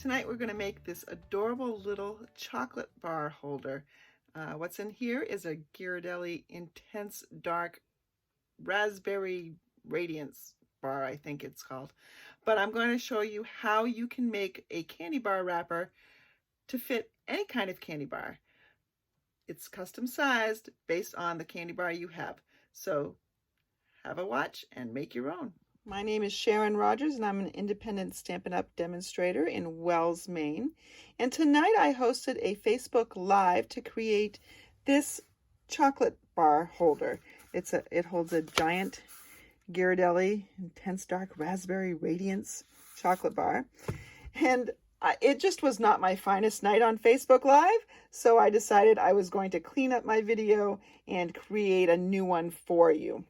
tonight we're going to make this adorable little chocolate bar holder. What's in here is a Ghirardelli Intense Dark Raspberry Radiance bar, I think it's called. But I'm going to show you how you can make a candy bar wrapper to fit any kind of candy bar. It's custom sized based on the candy bar you have. So have a watch and make your own. My name is Sharon Rogers and I'm an independent Stampin' Up! Demonstrator in Wells, Maine. And tonight I hosted a Facebook Live to create this chocolate bar holder. It holds a giant Ghirardelli Intense Dark Raspberry Radiance chocolate bar. And it just was not my finest night on Facebook Live, so I decided I was going to clean up my video and create a new one for you.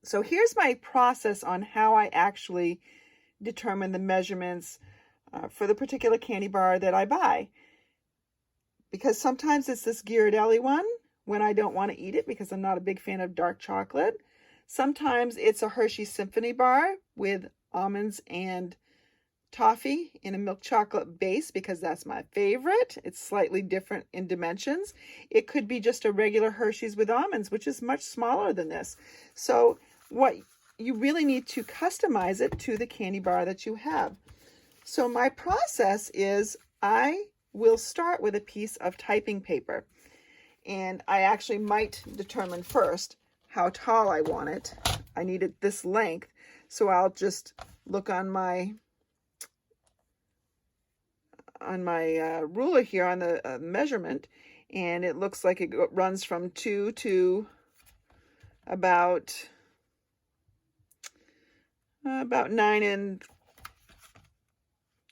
So here's my process on how I actually determine the measurements for the particular candy bar that I buy. Because sometimes it's this Ghirardelli one when I don't want to eat it because I'm not a big fan of dark chocolate. Sometimes it's a Hershey Symphony bar with almonds and toffee in a milk chocolate base because that's my favorite. It's slightly different in dimensions. It could be just a regular Hershey's with almonds, which is much smaller than this. So what you really need to customize it to the candy bar that you have. So my process is I will start with a piece of typing paper, and I actually might determine first how tall I want it. I need it this length, so I'll just look on my ruler here on the measurement, and it looks like it runs from 2 to about 9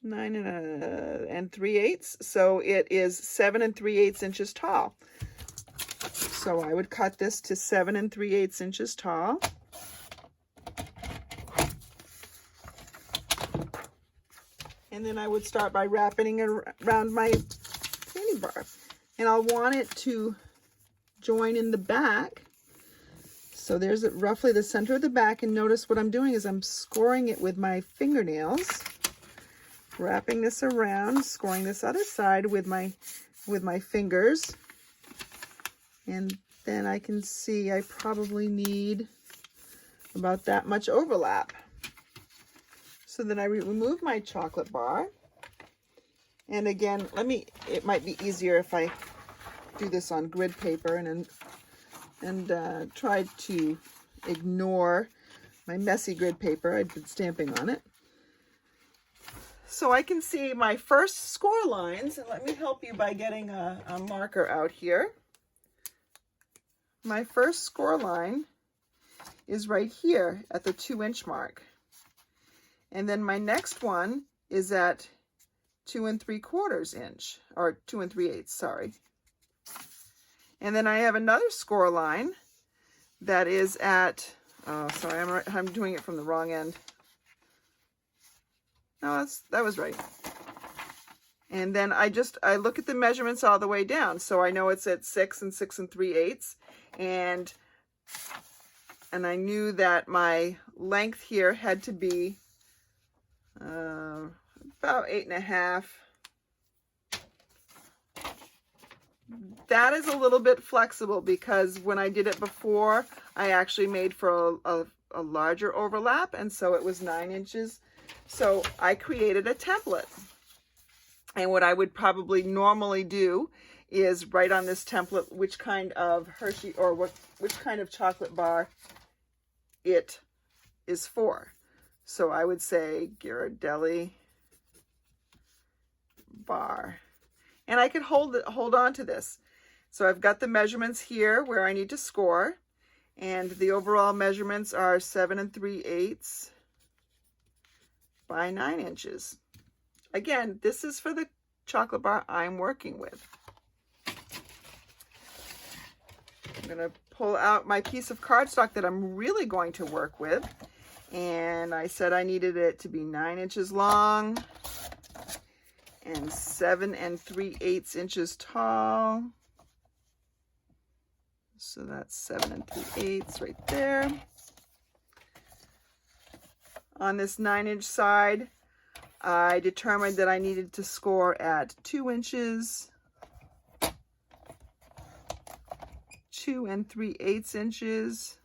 3/8. So it is 7 3/8 inches tall. So I would cut this to 7 3/8 inches tall. And then I would start by wrapping it around my candy bar. And I'll want it to join in the back. So there's roughly the center of the back. And notice what I'm doing is I'm scoring it with my fingernails. Wrapping this around, scoring this other side with my fingers. And then I can see I probably need about that much overlap. So then I remove my chocolate bar. And again, it might be easier if I do this on grid paper and try to ignore my messy grid paper. I'd been stamping on it. So I can see my first score lines, and let me help you by getting a marker out here. My first score line is right here at the 2-inch mark. And then my next one is at 2 3/4 inch, or 2 3/8, sorry. And then I have another score line that is at, oh, sorry, I'm doing it from the wrong end. No, that was right. And then I look at the measurements all the way down. So I know it's at 6 6 3/8. And I knew that my length here had to be about 8.5. That is a little bit flexible because when I did it before, I actually made for a larger overlap, and so it was 9 inches. So I created a template. And what I would probably normally do is write on this template which kind of Hershey or which kind of chocolate bar it is for. So I would say Ghirardelli bar. And I could hold on to this. So I've got the measurements here where I need to score. And the overall measurements are 7 3/8 by 9 inches. Again, this is for the chocolate bar I'm working with. I'm going to pull out my piece of cardstock that I'm really going to work with. And I said I needed it to be 9 inches long and 7 3/8 inches tall. So that's 7 3/8 right there. On this 9-inch side, I determined that I needed to score at 2 inches, 2 3/8 inches,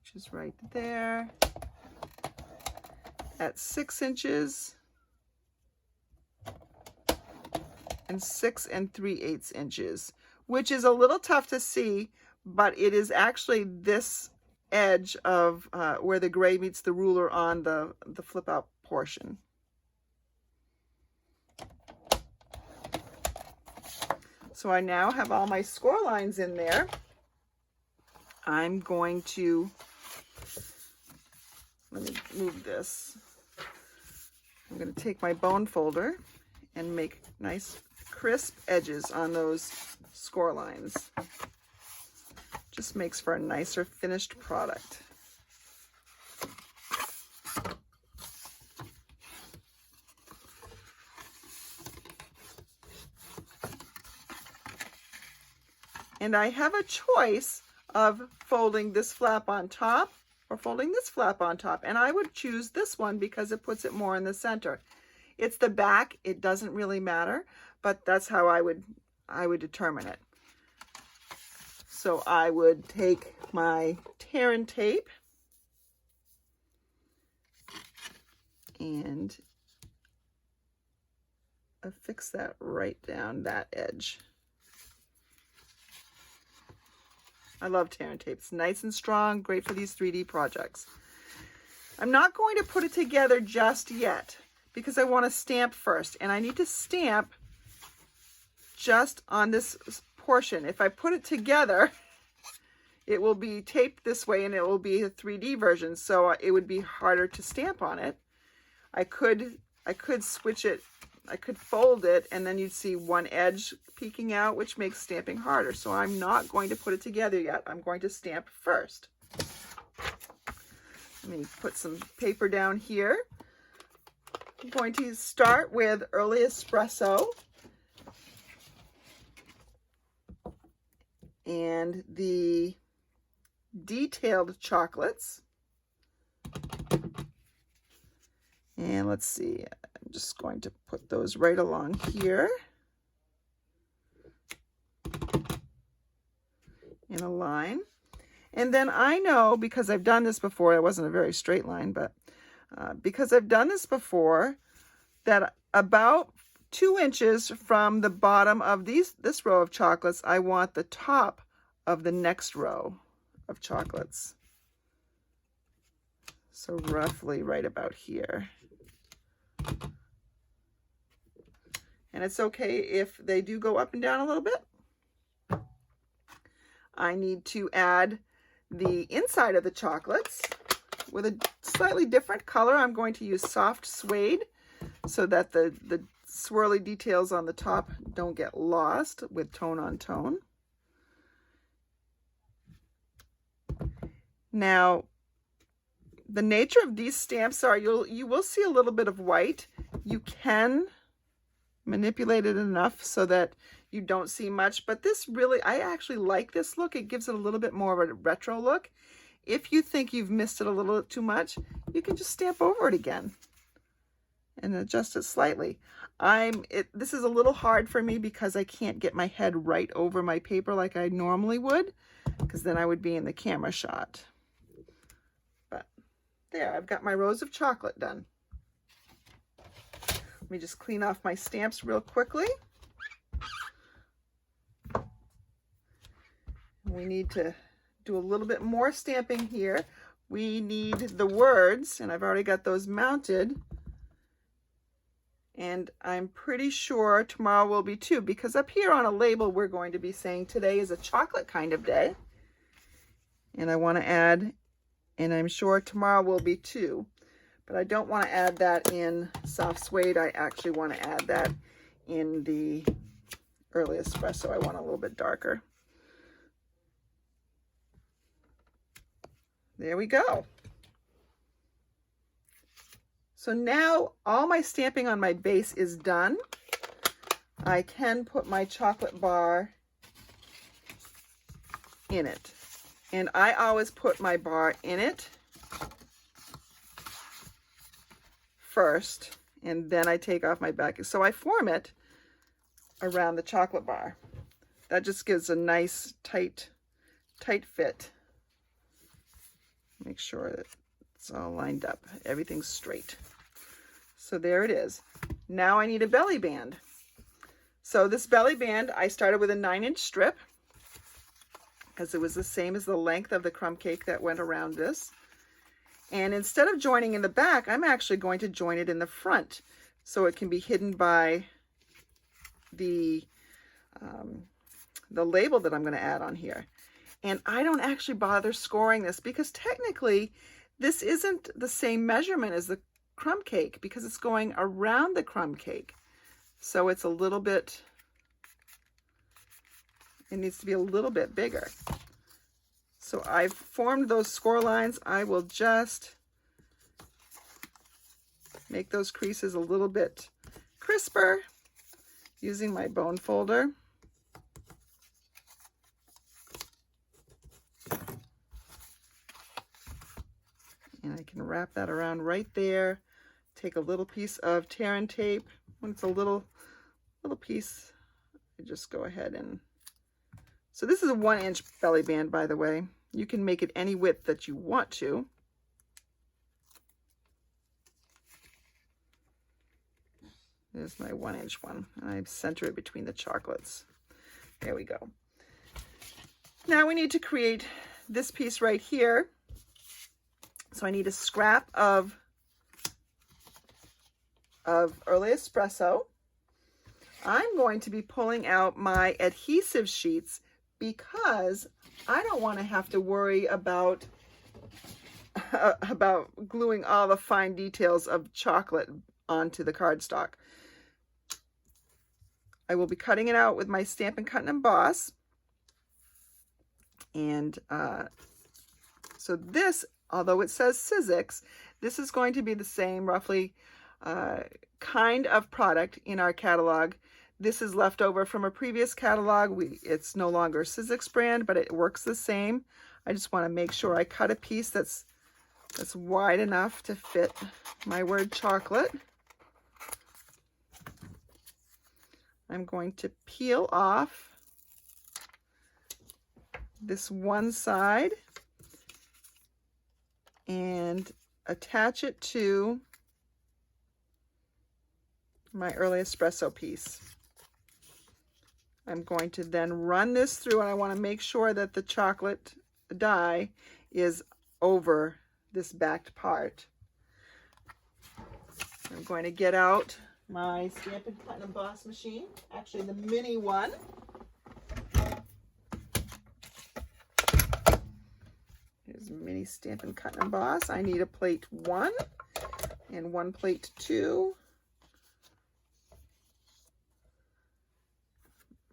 which is right there, at 6 inches, and 6 3/8 inches, which is a little tough to see, but it is actually this edge of where the gray meets the ruler on the flip out portion. So I now have all my score lines in there. I'm going to, let me move this. I'm going to take my bone folder and make nice crisp edges on those score lines. Just makes for a nicer finished product. And I have a choice of folding this flap on top or folding this flap on top. And I would choose this one because it puts it more in the center. It's the back, it doesn't really matter, but that's how I would determine it. So I would take my tear and tape and affix that right down that edge. I love tear and tape. It's nice and strong, great for these 3D projects. I'm not going to put it together just yet because I want to stamp first, and I need to stamp just on this portion. If I put it together, it will be taped this way and it will be a 3D version, so it would be harder to stamp on it. I could switch it, I could fold it, and then you'd see one edge peeking out, which makes stamping harder. So I'm not going to put it together yet. I'm going to stamp first. Let me put some paper down here. I'm going to start with Early Espresso and the detailed chocolates. And let's see, I'm just going to put those right along here in a line. And then I know, because I've done this before, it wasn't a very straight line, but because I've done this before, that about 2 inches from the bottom of this row of chocolates, I want the top of the next row of chocolates. So roughly right about here. And it's okay if they do go up and down a little bit. I need to add the inside of the chocolates with a slightly different color. I'm going to use soft suede so that the swirly details on the top don't get lost with tone on tone. Now, the nature of these stamps are you will see a little bit of white. You can manipulate it enough so that you don't see much, but this really, I actually like this look. It gives it a little bit more of a retro look. If you think you've missed it a little too much, you can just stamp over it again and adjust it slightly. This is a little hard for me because I can't get my head right over my paper like I normally would, because then I would be in the camera shot. But there, I've got my rows of chocolate done. Let me just clean off my stamps real quickly. We need to do a little bit more stamping here. We need the words, and I've already got those mounted. And I'm pretty sure tomorrow will be too, because up here on a label, we're going to be saying today is a chocolate kind of day. And I want to add, and I'm sure tomorrow will be too, but I don't want to add that in soft suede. I actually want to add that in the Early Espresso. I want a little bit darker. There we go. So now all my stamping on my base is done. I can put my chocolate bar in it. And I always put my bar in it first, and then I take off my backing. So I form it around the chocolate bar. That just gives a nice tight fit. Make sure that it's all lined up. Everything's straight. So there it is. Now I need a belly band. So this belly band, I started with a 9-inch strip because it was the same as the length of the crumb cake that went around this. And instead of joining in the back, I'm actually going to join it in the front so it can be hidden by the label that I'm going to add on here. And I don't actually bother scoring this because technically this isn't the same measurement as the crumb cake because it's going around the crumb cake. So it's a little bit, it needs to be a little bit bigger. So I've formed those score lines. I will just make those creases a little bit crisper using my bone folder. And I can wrap that around right there. Take a little piece of tear and tape. When it's a little piece, I just go ahead and... So this is a 1-inch belly band, by the way. You can make it any width that you want to. There's my 1-inch one. I center it between the chocolates. There we go. Now we need to create this piece right here. So I need a scrap of Early Espresso. I'm going to be pulling out my adhesive sheets because I don't want to have to worry about gluing all the fine details of chocolate onto the cardstock. I will be cutting it out with my Stampin' Cut and Emboss. And so this, although it says Sizzix, this is going to be the same roughly kind of product in our catalog. This is left over from a previous catalog. It's no longer Sizzix brand, but it works the same. I just want to make sure I cut a piece that's wide enough to fit my word chocolate. I'm going to peel off this one side and attach it to my Early Espresso piece. I'm going to then run this through, and I want to make sure that the chocolate die is over this backed part. I'm going to get out my Stampin' Cut and Emboss machine, actually the mini one. Here's a mini Stampin' Cut and Emboss. I need a plate 1 and one plate 2.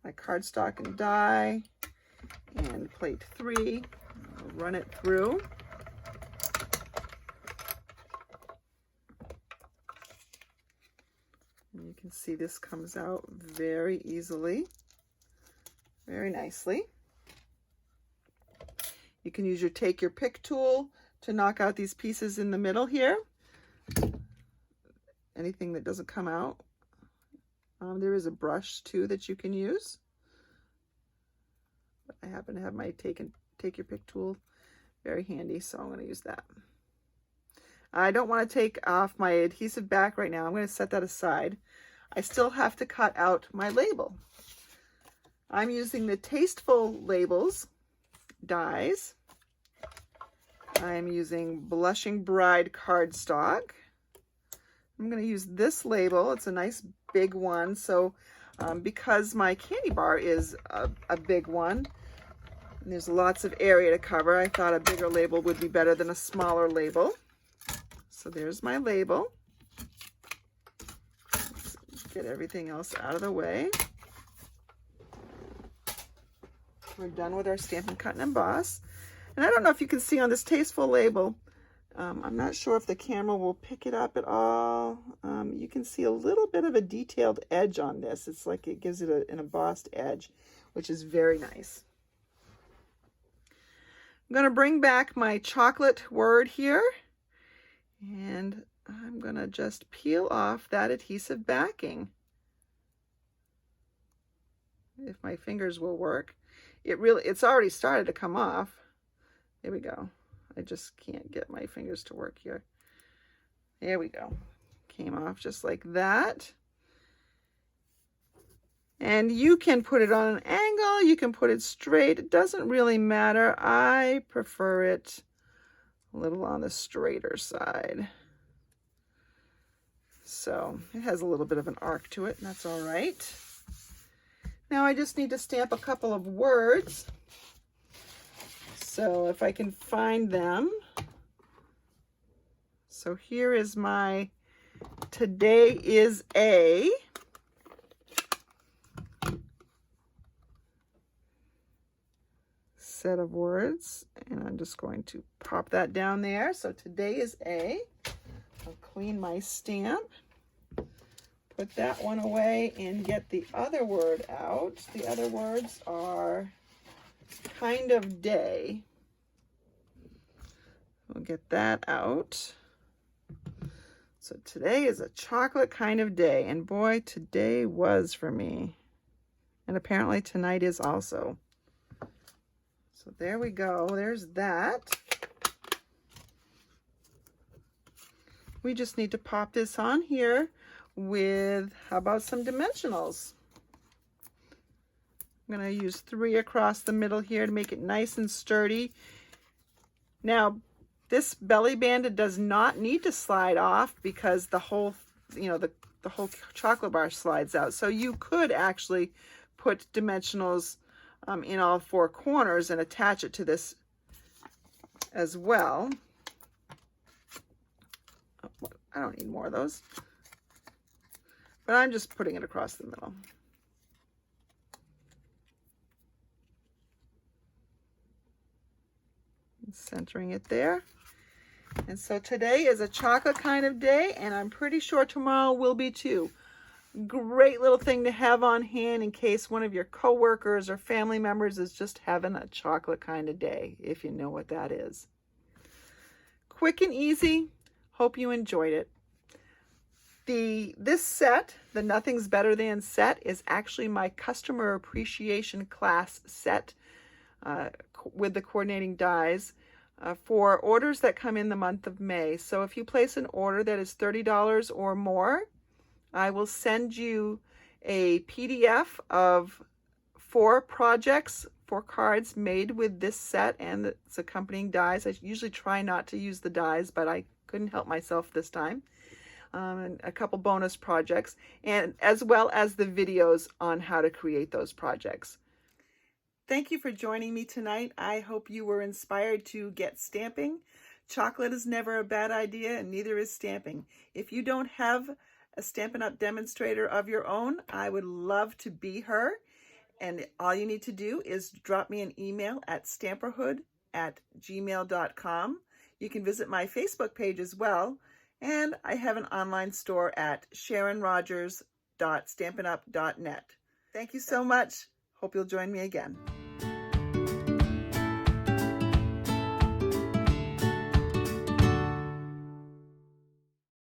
My cardstock and die, and plate 3. I'll run it through. And you can see this comes out very easily, very nicely. You can use your take your pick tool to knock out these pieces in the middle here. Anything that doesn't come out. There is a brush too that you can use. But I happen to have my take your pick tool very handy, so I'm going to use that. I don't want to take off my adhesive back right now. I'm going to set that aside. I still have to cut out my label. I'm using the Tasteful Labels dies. I'm using Blushing Bride cardstock. I'm going to use this label. It's a nice big one. So because my candy bar is a big one, and there's lots of area to cover, I thought a bigger label would be better than a smaller label. So there's my label. Let's get everything else out of the way. We're done with our Stampin' Cut and Emboss. And I don't know if you can see on this Tasteful label, I'm not sure if the camera will pick it up at all. You can see a little bit of a detailed edge on this. It's like it gives it an embossed edge, which is very nice. I'm going to bring back my chocolate word here. And I'm gonna just peel off that adhesive backing. If my fingers will work. It's already started to come off. There we go. I just can't get my fingers to work here. There we go. Came off just like that. And you can put it on an angle, you can put it straight. It doesn't really matter. I prefer it a little on the straighter side. So it has a little bit of an arc to it, and that's all right. Now I just need to stamp a couple of words. So if I can find them. So here is my today is a. Set of words, and I'm just going to pop that down there. So today is a. I'll clean my stamp, put that one away, and get the other word out. The other words are kind of day. We'll get that out. So today is a chocolate kind of day, and boy, today was for me. And apparently tonight is also. So there we go, there's that. We just need to pop this on here with, how about some dimensionals? I'm gonna use 3 across the middle here to make it nice and sturdy. Now, this belly band, it does not need to slide off because the whole, you know, the whole chocolate bar slides out. So you could actually put dimensionals in all 4 corners and attach it to this as well. I don't need more of those, but I'm just putting it across the middle. And centering it there. And so today is a chocolate kind of day, and I'm pretty sure tomorrow will be too. Great little thing to have on hand in case one of your coworkers or family members is just having a chocolate kind of day, if you know what that is. Quick and easy. Hope you enjoyed it. This set, the Nothing's Better Than set, is actually my customer appreciation class set with the coordinating dies for orders that come in the month of May. So if you place an order that is $30 or more, I will send you a PDF of 4 projects, 4 cards made with this set and its accompanying dies. I usually try not to use the dies, but I couldn't help myself this time. And a couple bonus projects, and as well as the videos on how to create those projects. Thank you for joining me tonight. I hope you were inspired to get stamping. Chocolate is never a bad idea, and neither is stamping. If you don't have a Stampin' Up! Demonstrator of your own, I would love to be her. And all you need to do is drop me an email at stamperhood@gmail.com. You can visit my Facebook page as well. And I have an online store at sharonrogers.stampinup.net. Thank you so much. Hope you'll join me again.